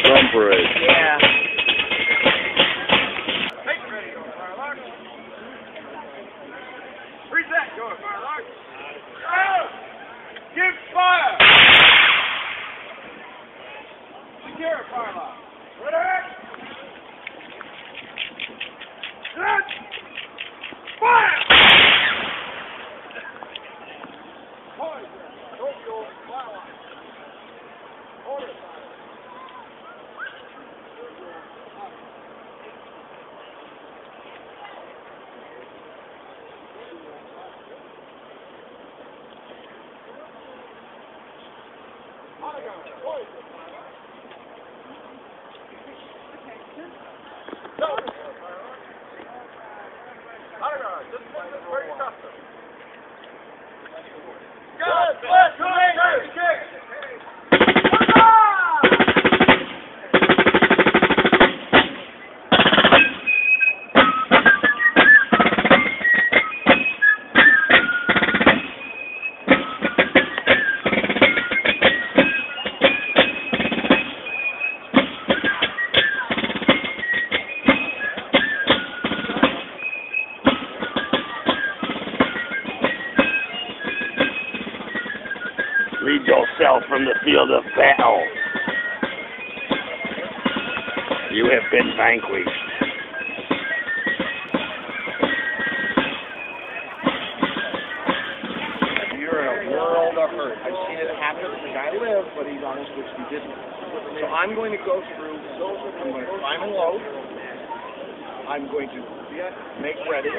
drum parade. Yeah. Ready, go, Firelock. Reset, go, Firelock. Give fire! Secure, Firelock. Ready? Set! Fire! Hold it, don't go, Firelock. Hold it, Lead yourself from the field of battle. You have been vanquished. You're in a world of hurt. I've seen it happen. The guy lived, but he's almost wished he didn't. So I'm going to go through, I'm going to climb and load. I'm going to make ready,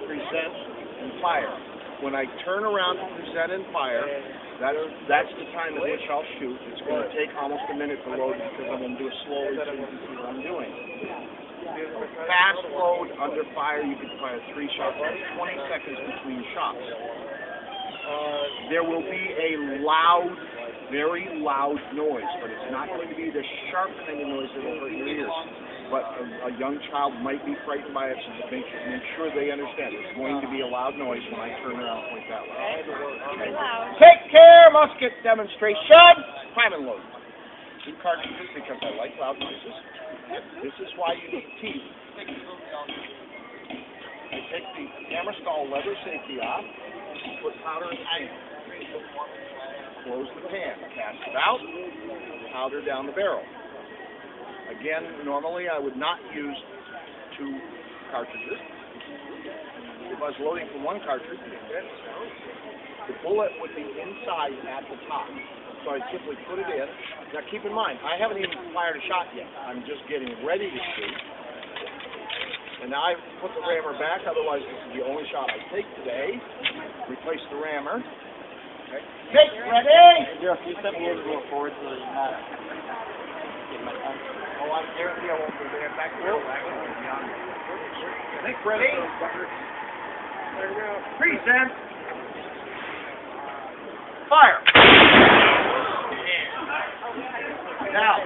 present, and fire. When I turn around to present and fire, that's the time at which I'll shoot. It's going to take almost a minute to load because I'm going to do it slowly so you can see what I'm doing. Fast load under fire, you can fire 3 shots. That's 20 seconds between shots. There will be a loud, very loud noise, but it's not going to be the sharp kind of noise that will hurt your ears. But a young child might be frightened by it, so make sure they understand. It's going to be a loud noise when I turn around and point that way. Okay. Take care, musket demonstration. Prime and load. 2 cartridges because I like loud noises. This is why you need teeth. I take the hammer stall leather safety off, put powder in the pan. Close the pan, cast it out, powder down the barrel. Again, normally I would not use 2 cartridges. If I was loading from 1 cartridge, the bullet would be inside at the top. So I simply put it in. Now keep in mind, I haven't even fired a shot yet. I'm just getting ready to shoot. And now I've put the rammer back, otherwise this is the only shot I take today. Replace the rammer. Okay. Take ready! Jeff, you sent me in to go forward so you're not getting my time. Oh, I guarantee I won't go there. Back there. Take ready. There we go. Present. Fire. Now,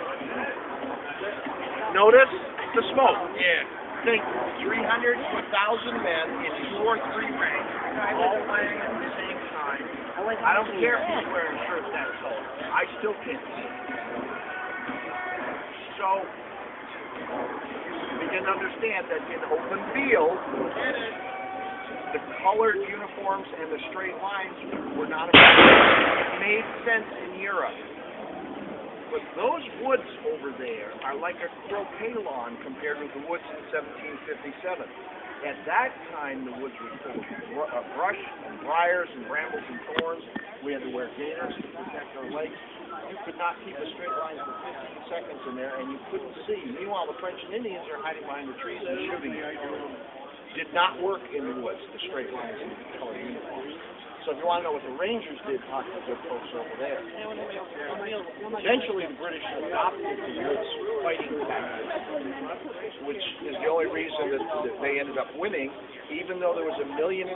notice the smoke. Yeah. Think 300 to 1,000 men in 2 or 3 ranks, all playing at the same time. I don't care if he's wearing shirts that tall. I still can't see. So, we can understand that in open field, the colored uniforms and the straight lines were not effective. It made sense in Europe. But those woods over there are like a croquet lawn compared with the woods in 1757. At that time, the woods were full of brush and briars and brambles and thorns. We had to wear gaiters to protect our legs. You could not keep a straight line for 15 seconds in there, and you couldn't see. Meanwhile, the French and Indians are hiding behind the trees and shooting you. Did not work in the woods, the straight lines and the colored uniforms. So if you want to know what the Rangers did, talk to the good folks over there. Eventually, the British adopted the woods fighting tactics, which is the only reason that they ended up winning, even though there was 1.5 million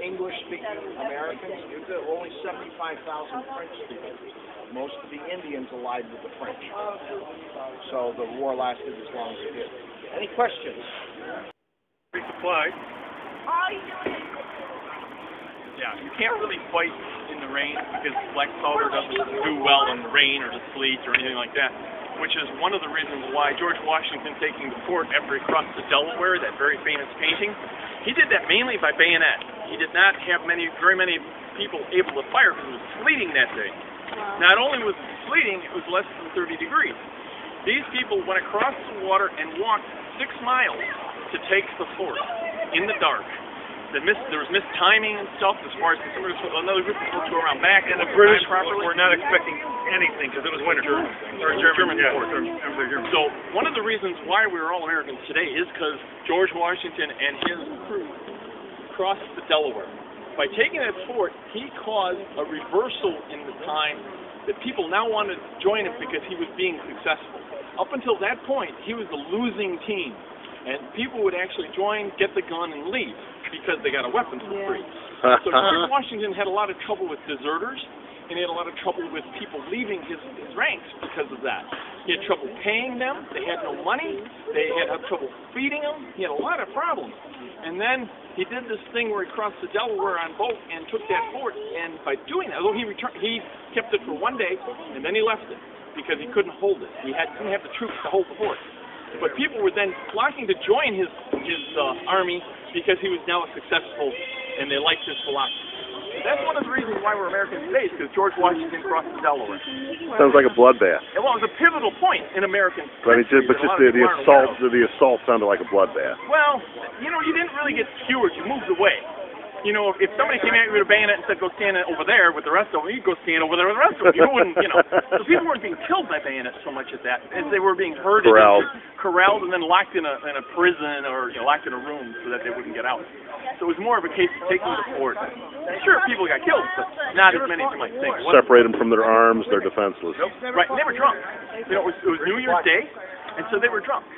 English-speaking Americans. There were only 75,000 French-speaking. Most of the Indians allied with the French. So the war lasted as long as it did. Any questions? Resupply. Yeah, you can't really fight in the rain because black powder doesn't do well in the rain or the sleet or anything like that. which is one of the reasons why George Washington taking the fort after he crossed the Delaware, that very famous painting, he did that mainly by bayonet. He did not have very many people able to fire because it was sleeting that day. Not only was it sleeting, it was less than 30 degrees. These people went across the water and walked 6 miles to take the fort in the dark. There was mistiming and stuff as far as another group of folks go around back. And the British were not expecting anything because it was winter. German. So one of the reasons why we were all Americans today is because George Washington and his crew crossed the Delaware. By taking that fort, he caused a reversal in the time that people now wanted to join him because he was being successful. Up until that point, he was the losing team. And people would actually join, get the gun, and leave because they got a weapon for free. So George Washington had a lot of trouble with deserters, and he had a lot of trouble with people leaving his ranks because of that. He had trouble paying them. They had no money. They had trouble feeding them. He had a lot of problems. And then he did this thing where he crossed the Delaware on boat and took that fort. And by doing that, although he kept it for 1 day, and then he left it because he couldn't hold it. He didn't have the troops to hold the fort. But people were then flocking to join his army because he was now successful, and they liked his philosophy. That's one of the reasons why we're Americans today, is because George Washington crossed the Delaware. Sounds like a bloodbath. Well, it was a pivotal point in American But history. the assault sounded like a bloodbath. Well, you didn't really get skewered. You moved away. If somebody came at you with a bayonet and said, go stand over there with the rest of them, you'd go stand over there with the rest of them. You wouldn't, So people weren't being killed by bayonets so much as they were being herded, corralled, and then locked in a prison or locked in a room so that they wouldn't get out. So it was more of a case of taking the fort. Sure, people got killed, but not as many as you might think. Separate them from their arms, they're defenseless. Nope. Right, and they were drunk. It was New Year's Day, and so they were drunk.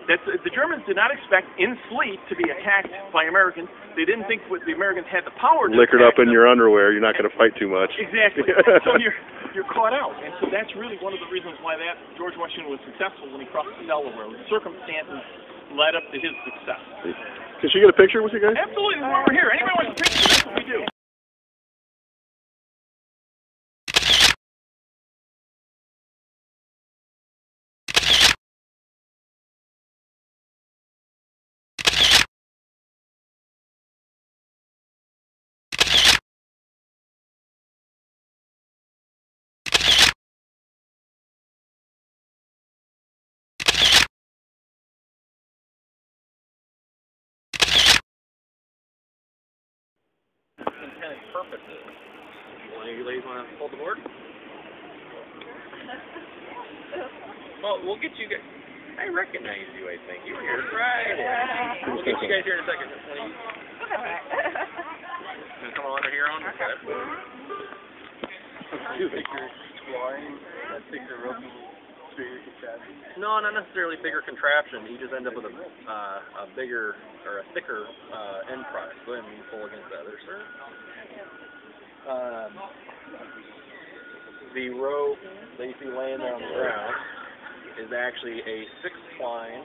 The Germans did not expect in sleep to be attacked by Americans. They didn't think the Americans had the power to liquored up in your underwear, you're not going to fight too much. Exactly. So you're caught out. And so that's really one of the reasons why George Washington was successful when he crossed the Delaware. The circumstances led up to his success. Can she get a picture with you guys? Absolutely. That's why we're here. Anybody wants a picture, that's what we do. Intended purposes. One of you ladies want to hold the board? Well, we'll get you guys. I recognize you, I think. You were here Friday. We'll get you guys here in a second. Please. Gonna come on here on? Okay. You think you're exploring that bigger rope? No, not necessarily bigger contraption. You just end up with a bigger or a thicker end product. Go ahead and pull against that there, sir. The rope that you see laying there on the ground is actually a 6-twine,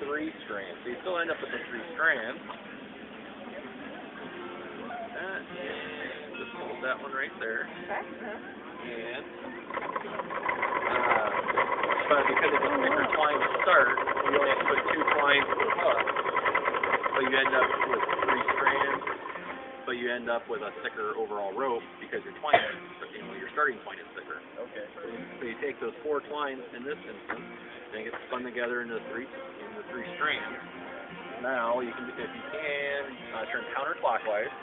3-strand. So you still end up with the 3 strands. Just hold that one right there. And but because it's a thicker twine to start, you only have to put 2 twines per hook. So you end up with 3 strands, but you end up with a thicker overall rope because your twine, your starting twine is thicker. Okay. So you take those 4 twines in this instance, and it gets spun together into 3 strands. Now you can, if you can, turn counterclockwise.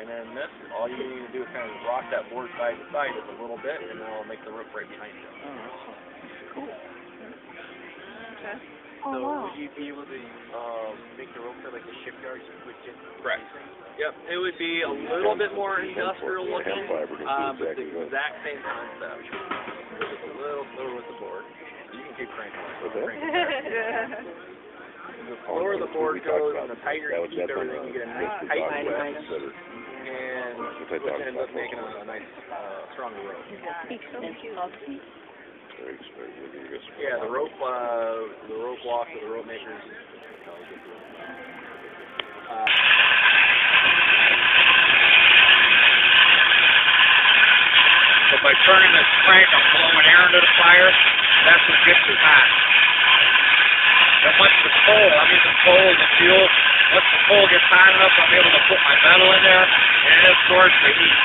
And then this, all you need to do is kind of rock that board side to side just a little bit, and then it'll make the rope right behind you. Cool. Okay. So would you be able to make the rope for like the shipyards with just correct? Yep. It would be a little bit more industrial looking, but the exact same concept. Just a little slower with the board. You can keep cranking it. The slower the board goes, and the tighter you keep everything, you get a nice tight twist. And which ends up making a nice, stronger rope. Yeah, the rope walks of the rope makers. by turning this crank, I'm blowing air into the fire. That's what gets it hot. Then once the coal and the fuel, once the coal gets hot enough, I'm able to put my metal in there, and it absorbs the heat.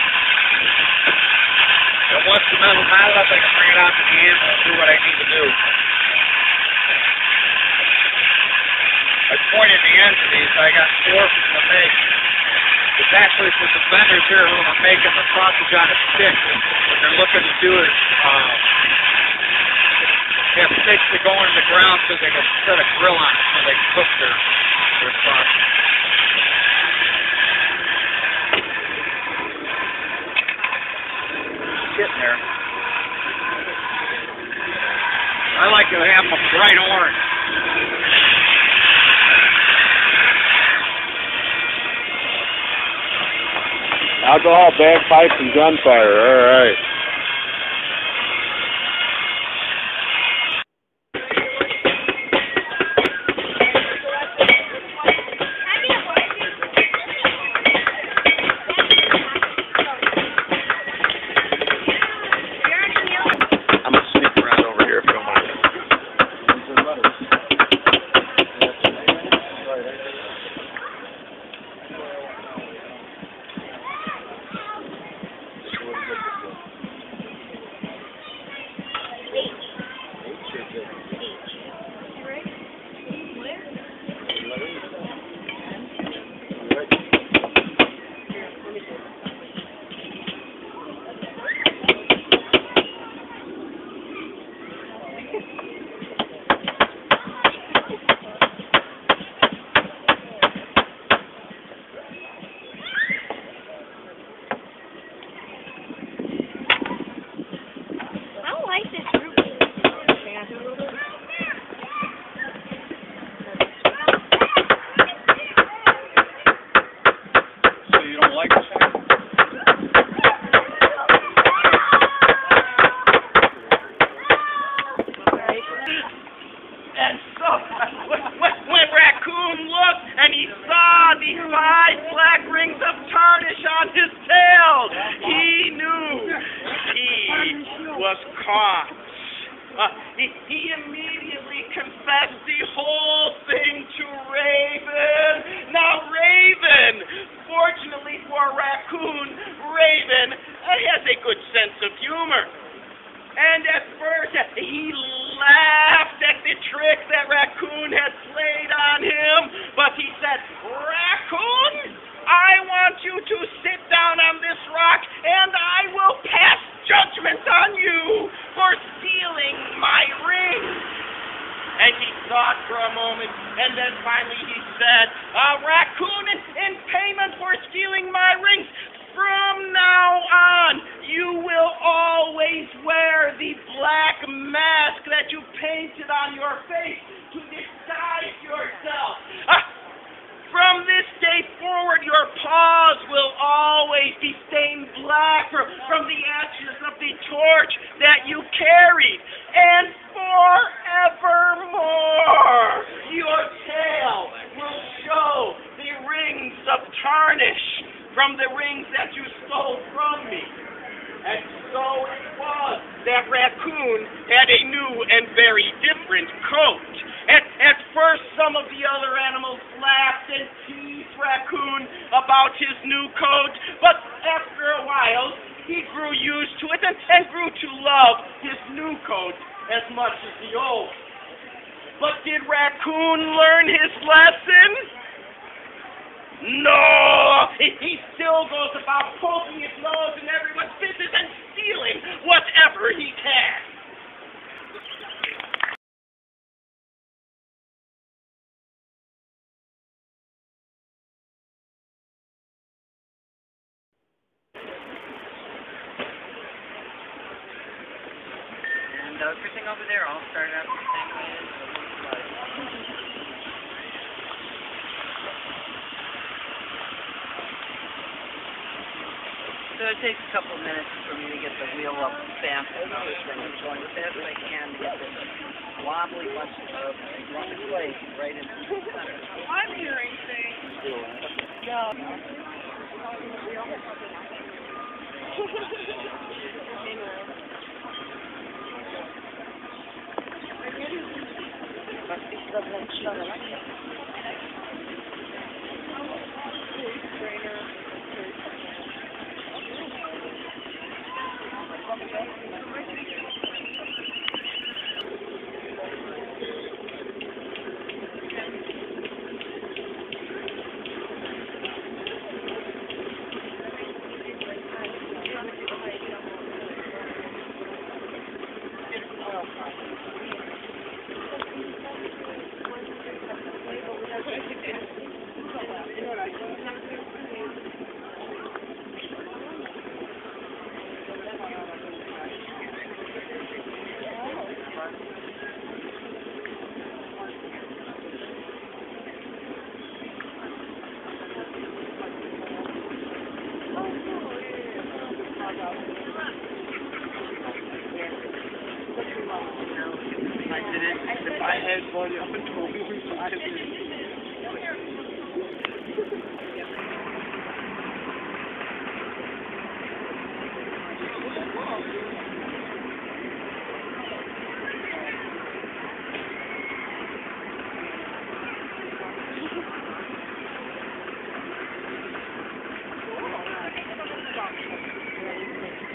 And once the metal's hot enough, I can bring it out to the anvil and do what I need to do. I pointed the ends of these, I got 4 from the make. It's actually for the vendors here who are making the sausage on a stick. What they're looking to do is have sticks that go into the ground so they can set a grill on it so they can cook their sausage. Getting there. I like to have them bright orange. Alcohol, bagpipes, and gunfire. All right. I'm going to sneak around over here if you don't mind. And so, when Raccoon looked and he saw the 5 black rings of tarnish on his tail, he knew he was caught. He immediately confessed the whole thing to Raven. Now, Raven, fortunately for Raccoon, Raven has a good sense of humor. And at first, he laughed at the trick that Raccoon had played on him, but he said, "Raccoon, I want you to sit down on this rock, and I will pass judgment on you for stealing my ring." And he thought for a moment, and then finally he said, "Raccoon, in payment for stealing my rings, from now on, you will always wear the black mask that you painted on your face to disguise yourself. From this day forward, your paws will always be stained black from the ashes of the torch that you carried. And forevermore, your tail will show the rings of tarnish from the rings that you stole from me." And so it was that Raccoon had a new and very different coat. At first, some of the other animals laughed and teased Raccoon about his new coat, but after a while, he grew used to it and grew to love his new coat as much as the old. But did Raccoon learn his lesson? No! He still goes about poking his nose in everyone's business and stealing whatever he can. And everything over there all started out the same way. So it takes a couple of minutes for me to get the wheel up fast enough and going as fast as I can to get this wobbly bunch of clay right into the center. I'm hearing things. Yeah. If I had money, I would totally buy this.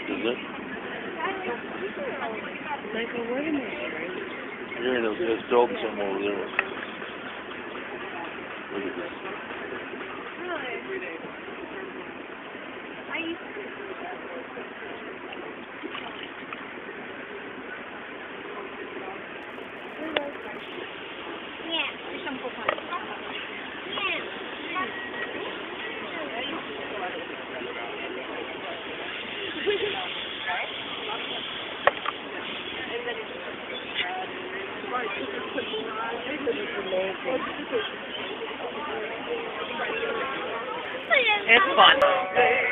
Isn't it? Michael, wait a minute. You're in it's building something over there. Look at this. It's fun.